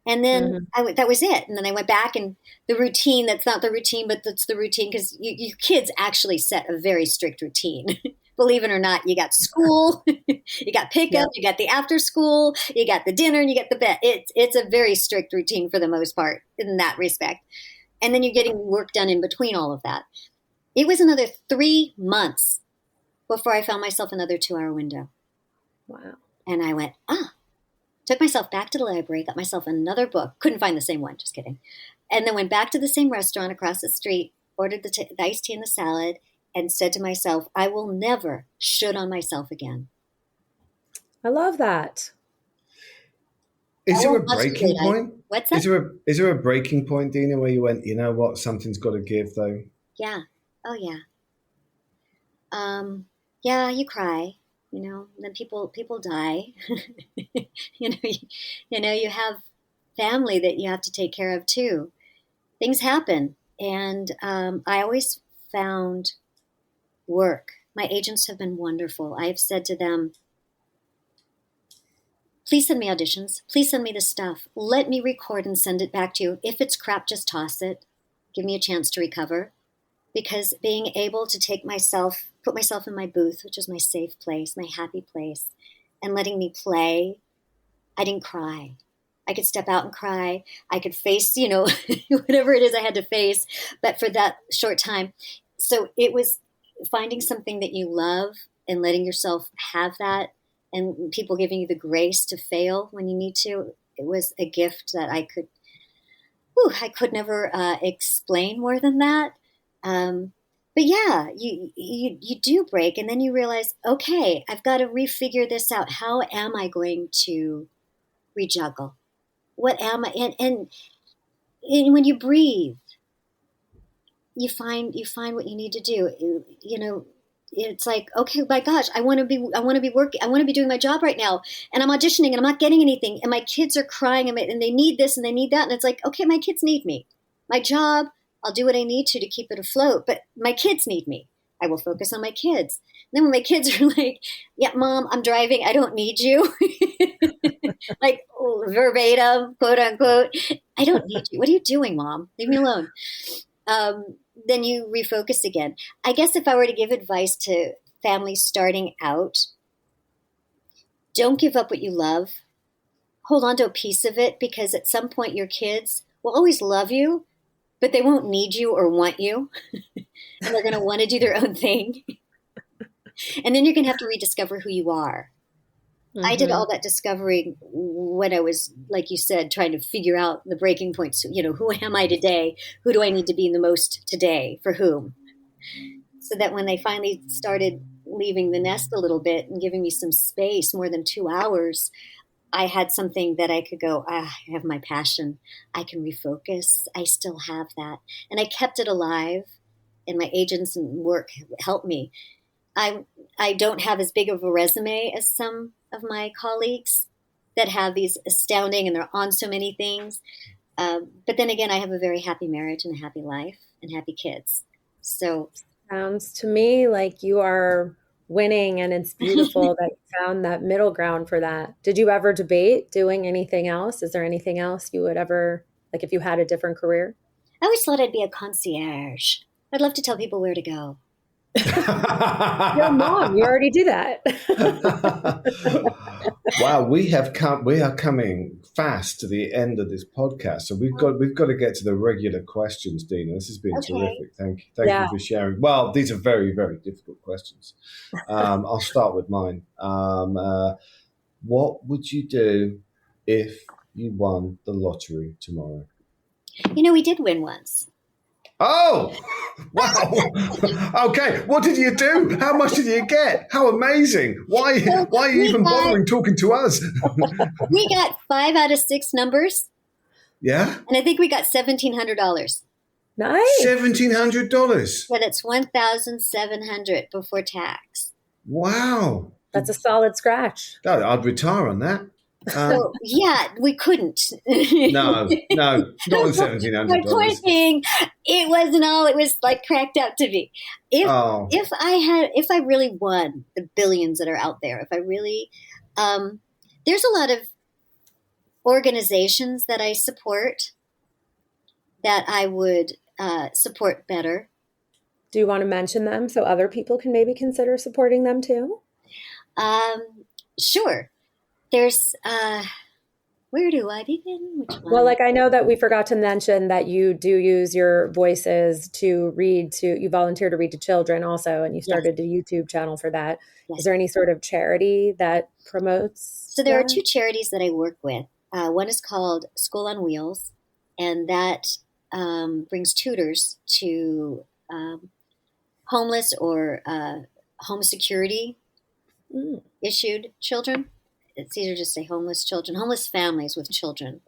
And then that was it. And then I went back, and the routine, that's not the routine, but that's the routine, because you kids actually set a very strict routine. Believe it or not, you got school, you got pickup, you got the after school, you got the dinner, and you get the bed. It's a very strict routine for the most part in that respect. And then you're getting work done in between all of that. It was another 3 months before I found myself another 2-hour window. Wow. And I went, took myself back to the library, got myself another book. Couldn't find the same one, just kidding. And then went back to the same restaurant across the street, ordered the iced tea and the salad, and said to myself, I will never should on myself again. I love that. Is there a breaking point? What's that? Is there a breaking point, Dina, where you went, you know what, something's got to give, though? Yeah. Oh, yeah. Yeah, you cry. Then people die. You have family that you have to take care of too. Things happen. And I always found work. My agents have been wonderful. I've said to them, please send me auditions. Please send me the stuff. Let me record and send it back to you. If it's crap, just toss it. Give me a chance to recover. Because being able to put myself in my booth, which is my safe place, my happy place, and letting me play, I didn't cry. I could step out and cry. I could face, whatever it is I had to face, but for that short time. So it was finding something that you love and letting yourself have that, and people giving you the grace to fail when you need to. It was a gift that I could never explain more than that. But yeah, you do break, and then you realize, okay, I've got to refigure this out. How am I going to rejuggle? What am I? And when you breathe, you find what you need to do. It's like, okay, my gosh, I want to be working. I want to be doing my job right now. And I'm auditioning and I'm not getting anything. And my kids are crying and they need this and they need that. And it's like, okay, my kids need me. My job, I'll do what I need to keep it afloat. But my kids need me. I will focus on my kids. And then when my kids are like, yeah, Mom, I'm driving. I don't need you. Like verbatim, quote unquote. I don't need you. What are you doing, Mom? Leave me alone. Then you refocus again. I guess if I were to give advice to families starting out, don't give up what you love. Hold on to a piece of it, because at some point your kids will always love you, but they won't need you or want you. And they're going to want to do their own thing. And then you're going to have to rediscover who you are. Mm-hmm. I did all that discovery when I was, like you said, trying to figure out the breaking points. Who am I today? Who do I need to be the most today? For whom? So that when they finally started leaving the nest a little bit and giving me some space, more than 2 hours, I had something that I could go, I have my passion. I can refocus. I still have that. And I kept it alive, and my agents and work helped me. I don't have as big of a resume as some of my colleagues that have these astounding, and they're on so many things. But then again, I have a very happy marriage and a happy life and happy kids. So sounds to me like you are winning, and it's beautiful that you found that middle ground for that. Did you ever debate doing anything else? Is there anything else you would ever, like if you had a different career? I always thought I'd be a concierge. I'd love to tell people where to go. Your mom, you already do that. Wow, we are coming fast to the end of this podcast, so we've got to get to the regular questions, Dina. This has been terrific. Thank you for sharing. Well, these are very, very difficult questions. I'll start with mine. What would you do if you won the lottery tomorrow? We did win once. Oh, wow. Okay. What did you do? How much did you get? How amazing. Why are you even bothering talking to us? We got 5 out of 6 numbers. Yeah. And I think we got $1,700. Nice. $1,700. But it's $1,700 before tax. Wow. That's a solid scratch. I'd retire on that. So yeah, we couldn't. No, not in $1,700. My point being, it wasn't all it was like cracked out to be. If I really won the billions that are out there, if I really, there's a lot of organizations that I support that I would support better. Do you want to mention them so other people can maybe consider supporting them too? Sure. There's, where do I begin? Which one? Well, like I know that we forgot to mention that you do use your voices to read to, you volunteer to read to children also, and you started a YouTube channel for that. Yes. Is there any sort of charity that promotes? So there are two charities that I work with. One is called School on Wheels, and that brings tutors to homeless or home security issued children. It's easier to say homeless children, homeless families with children.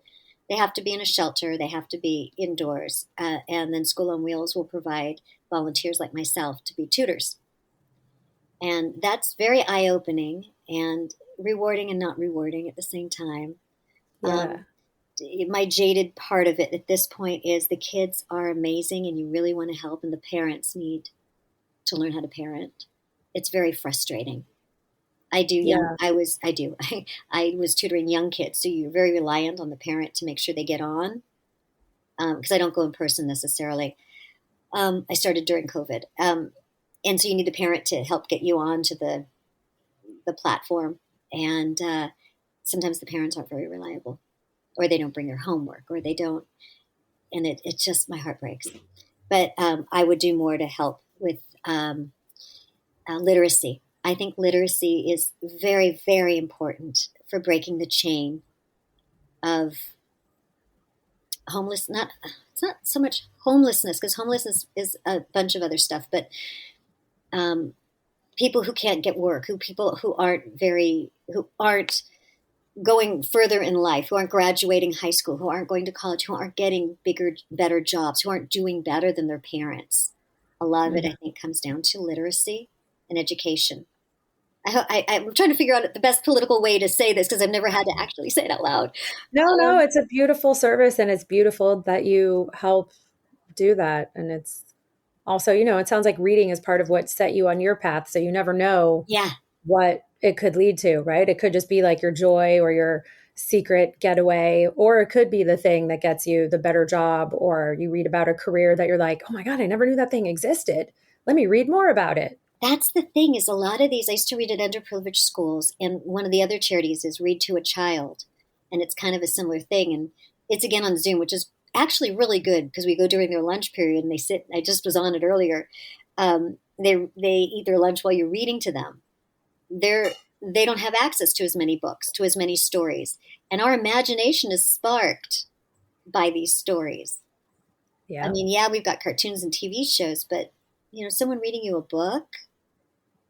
They have to be in a shelter. They have to be indoors. And then School on Wheels will provide volunteers like myself to be tutors. And that's very eye-opening and rewarding and not rewarding at the same time. Yeah. My jaded part of it at this point is the kids are amazing and you really want to help, and the parents need to learn how to parent. It's very frustrating. I was tutoring young kids, so you're very reliant on the parent to make sure they get on. Because I don't go in person necessarily. I started during COVID, and so you need the parent to help get you on to the platform. And sometimes the parents aren't very reliable, or they don't bring their homework, or they don't, and it just, my heart breaks. But I would do more to help with literacy. I think literacy is very, very important for breaking the chain of it's not so much homelessness, because homelessness is a bunch of other stuff, but people who can't get work, people who aren't going further in life, who aren't graduating high school, who aren't going to college, who aren't getting better jobs, who aren't doing better than their parents. A lot of it, I think, comes down to literacy and education. I'm trying to figure out the best political way to say this, because I've never had to actually say it out loud. No, it's a beautiful service, and it's beautiful that you help do that. And it's also, it sounds like reading is part of what set you on your path. So you never know what it could lead to, right? It could just be like your joy or your secret getaway, or it could be the thing that gets you the better job, or you read about a career that you're like, oh my God, I never knew that thing existed. Let me read more about it. That's the thing, is a lot of these, I used to read at underprivileged schools, and one of the other charities is Read to a Child, and it's kind of a similar thing. And it's again on Zoom, which is actually really good, because we go during their lunch period and they sit, I just was on it earlier. They eat their lunch while you're reading to them. They don't have access to as many books, to as many stories. And our imagination is sparked by these stories. Yeah. I mean, we've got cartoons and TV shows, but, someone reading you a book,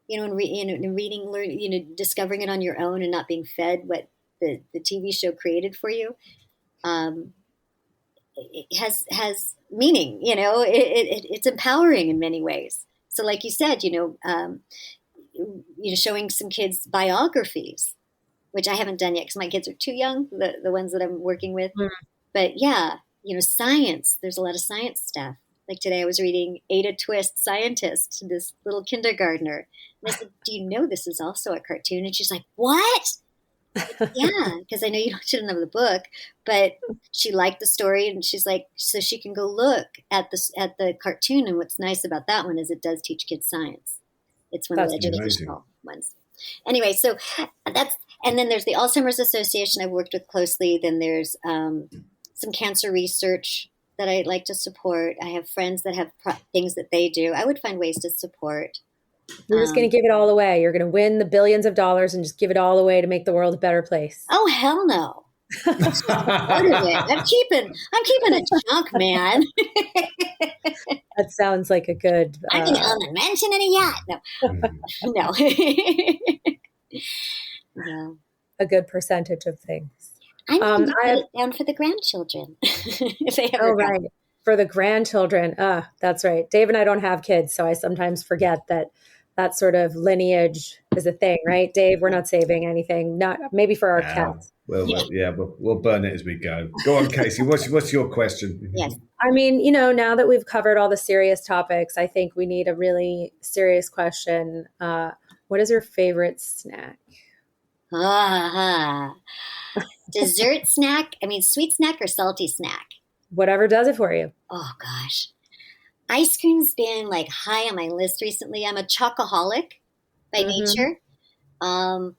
and reading, discovering it on your own and not being fed what the TV show created for you, it has meaning, it's empowering in many ways. So like you said, showing some kids biographies, which I haven't done yet because my kids are too young, the ones that I'm working with. But science, there's a lot of science stuff. Like today I was reading Ada Twist, Scientist, this little kindergartner. And I said, do you know this is also a cartoon? And she's like, what? Yeah, because I know you shouldn't know the book, but she liked the story, and she's like, so she can go look at the cartoon. And what's nice about that one is it does teach kids science. It's one of the educational ones. Anyway, so and then there's the Alzheimer's Association I've worked with closely. Then there's some cancer research that I like to support. I have friends that have things that they do. I would find ways to support. You're just going to give it all away. You're going to win the billions of dollars and just give it all away to make the world a better place. Oh, hell no. I'm keeping a chunk, man. That sounds like a good. I'm going to own a mansion and a yacht. No. A good percentage of things. I need to put it down for the grandchildren. If they ever right. For the grandchildren. That's right. Dave and I don't have kids, so I sometimes forget that sort of lineage is a thing, right, Dave? We're not saving anything. Not maybe for our cats. We'll burn it as we go. Go on, Casey. What's your question? Yes. I mean, now that we've covered all the serious topics, I think we need a really serious question. What is your favorite snack? Dessert snack? I mean, sweet snack or salty snack? Whatever does it for you. Oh, gosh. Ice cream's been like high on my list recently. I'm a chocoholic by nature. And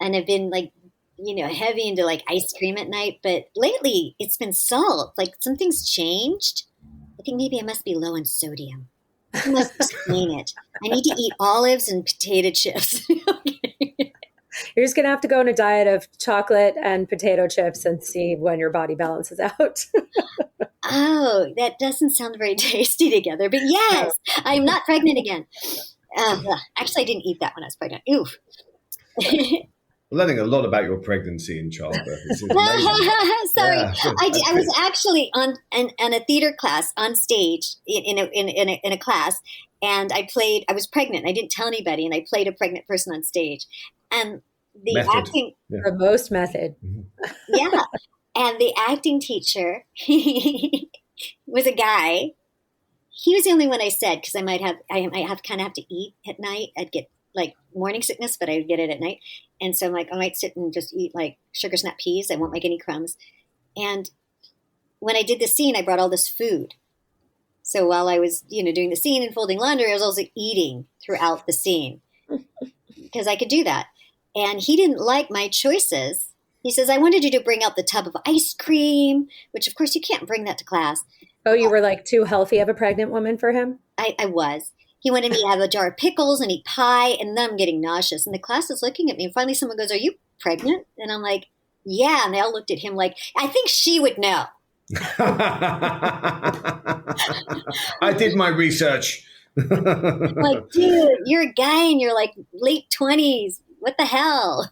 I've been like, heavy into like ice cream at night. But lately it's been salt. Like something's changed. I think maybe I must be low in sodium. I must explain it. I need to eat olives and potato chips. You're just going to have to go on a diet of chocolate and potato chips and see when your body balances out. Oh, that doesn't sound very tasty together. But yes, I'm not pregnant again. Actually, I didn't eat that when I was pregnant. Oof. Learning a lot about your pregnancy and childbirth. Sorry, I was actually on a theater class on stage in a class, and I was pregnant. I didn't tell anybody, and I played a pregnant person on stage, and the acting the most method. Yeah, and the acting teacher was a guy. He was the only one I said because I might have to eat at night. I'd get like morning sickness, but I would get it at night. And so I'm like, I might sit and just eat like sugar snap peas. I won't make any crumbs. And when I did the scene, I brought all this food. So while I was, doing the scene and folding laundry, I was also eating throughout the scene because I could do that. And he didn't like my choices. He says, I wanted you to bring out the tub of ice cream, which of course you can't bring that to class. Oh, you were like too healthy of a pregnant woman for him? I was. He wanted me to have a jar of pickles and eat pie, and then I'm getting nauseous. And the class is looking at me, and finally someone goes, are you pregnant? And I'm like, yeah. And they all looked at him like, I think she would know. I did my research. I'm like, dude, you're a guy in your like late 20s. What the hell?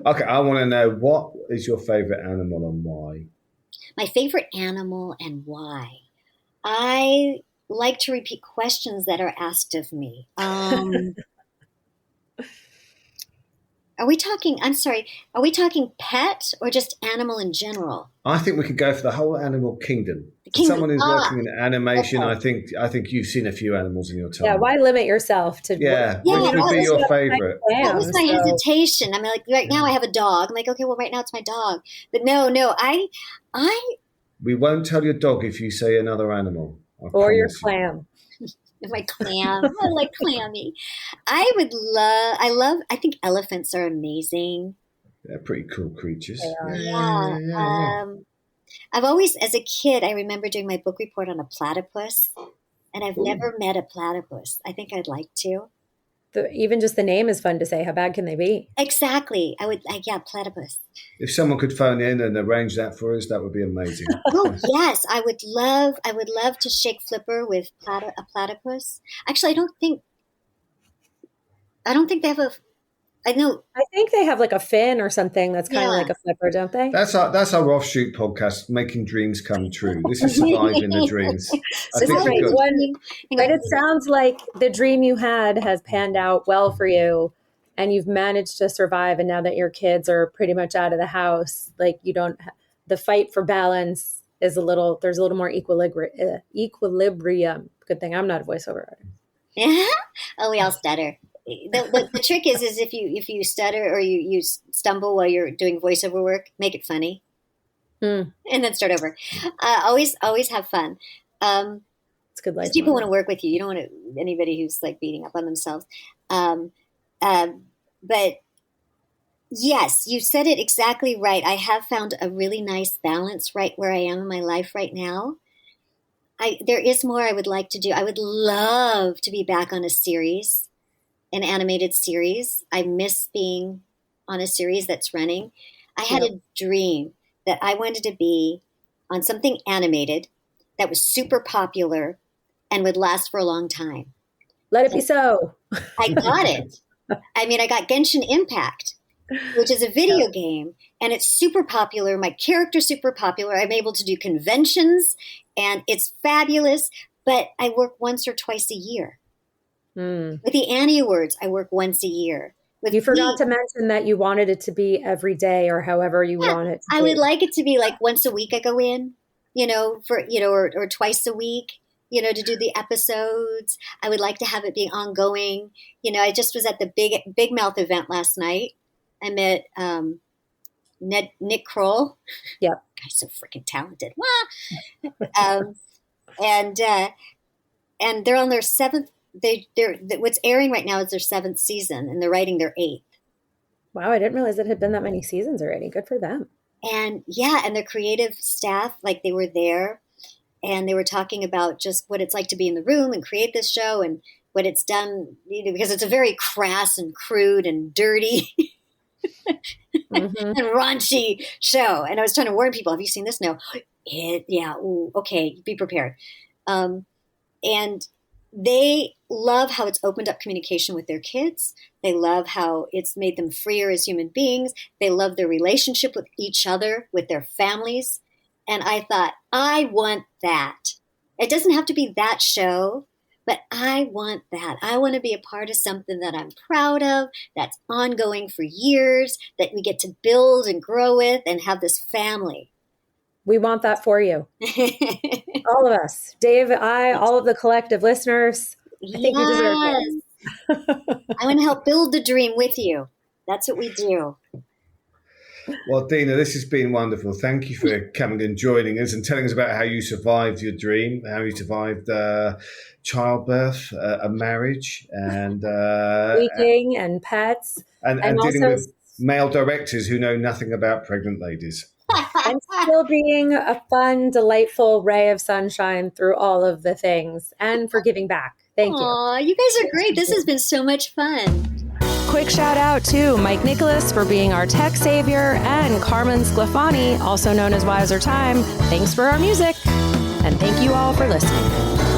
Okay, I want to know, what is your favorite animal and why? My favorite animal and why? I like to repeat questions that are asked of me. Are we talking pet or just animal in general? I think we could go for the whole animal kingdom. Someone who's working in animation, okay. I think you've seen a few animals in your time. Yeah, why limit yourself to which would be your favorite? That was my hesitation. I mean, like right now I have a dog. I'm like, okay, well right now it's my dog. But no, we won't tell your dog if you say another animal. Or your clam. My clam. I like clammy. I think elephants are amazing. They're pretty cool creatures. Yeah. I've always, as a kid, I remember doing my book report on a platypus, and I've never met a platypus. I think I'd like to. Even just the name is fun to say. How bad can they be? Exactly. Platypus. If someone could phone in and arrange that for us, that would be amazing. Oh yes, I would love to shake flipper with a platypus. Actually, I don't think they have a. I know. I think they have like a fin or something that's kind of like a flipper, don't they? That's our offshoot podcast, Making Dreams Come True. This is surviving the dreams. But it sounds like the dream you had has panned out well for you, and you've managed to survive. And now that your kids are pretty much out of the house, like the fight for balance is there's a little more equilibrium. Good thing I'm not a voiceover artist. Oh, we all stutter. The trick is if you stutter or you stumble while you're doing voiceover work, make it funny, and then start over. Always have fun. It's good life. People want to work with you. You don't want anybody who's like beating up on themselves. But yes, you said it exactly right. I have found a really nice balance right where I am in my life right now. There is more I would like to do. I would love to be back on an animated series. I miss being on a series that's running. I had a dream that I wanted to be on something animated that was super popular and would last for a long time. Let it be so. I got it. I mean, I got Genshin Impact, which is a video game, and it's super popular. My character's super popular. I'm able to do conventions, and it's fabulous, but I work once or twice a year. With the Annie Awards, I work once a year. With You forgot Bleach, to mention that you wanted it to be every day or however you want it to I be. would like it to be like once a week I go in, or twice a week, to do the episodes. I would like to have it be ongoing. I just was at the Big Mouth event last night. I met Nick Kroll. Yep. Guy's so freaking talented. And they're on their seventh. They're what's airing right now is their 7th season, and they're writing their 8th. Wow, I didn't realize it had been that many seasons already. Good for them. And and their creative staff, like they were there, and they were talking about just what it's like to be in the room and create this show, and what it's done, because it's a very crass and crude and dirty and raunchy show. And I was trying to warn people, have you seen this? No. Okay, be prepared. And they love how it's opened up communication with their kids. They love how it's made them freer as human beings. They love their relationship with each other, with their families. And I thought, I want that. It doesn't have to be that show, but I want that. I want to be a part of something that I'm proud of, that's ongoing for years, that we get to build and grow with and have this family. We want that for you. All of us. Dave, all of the collective listeners. I think you deserve it. I want to help build the dream with you. That's what we do. Well, Dina, this has been wonderful. Thank you for coming and joining us and telling us about how you survived your dream, how you survived childbirth, a marriage, and leaking and pets. And dealing with male directors who know nothing about pregnant ladies. And still being a fun, delightful ray of sunshine through all of the things, and for giving back. Thank you. Aw, you guys are great. This has been so much fun. Quick shout out to Mike Nicholas for being our tech savior, and Carmen Sclafani, also known as Wiser Time. Thanks for our music. And thank you all for listening.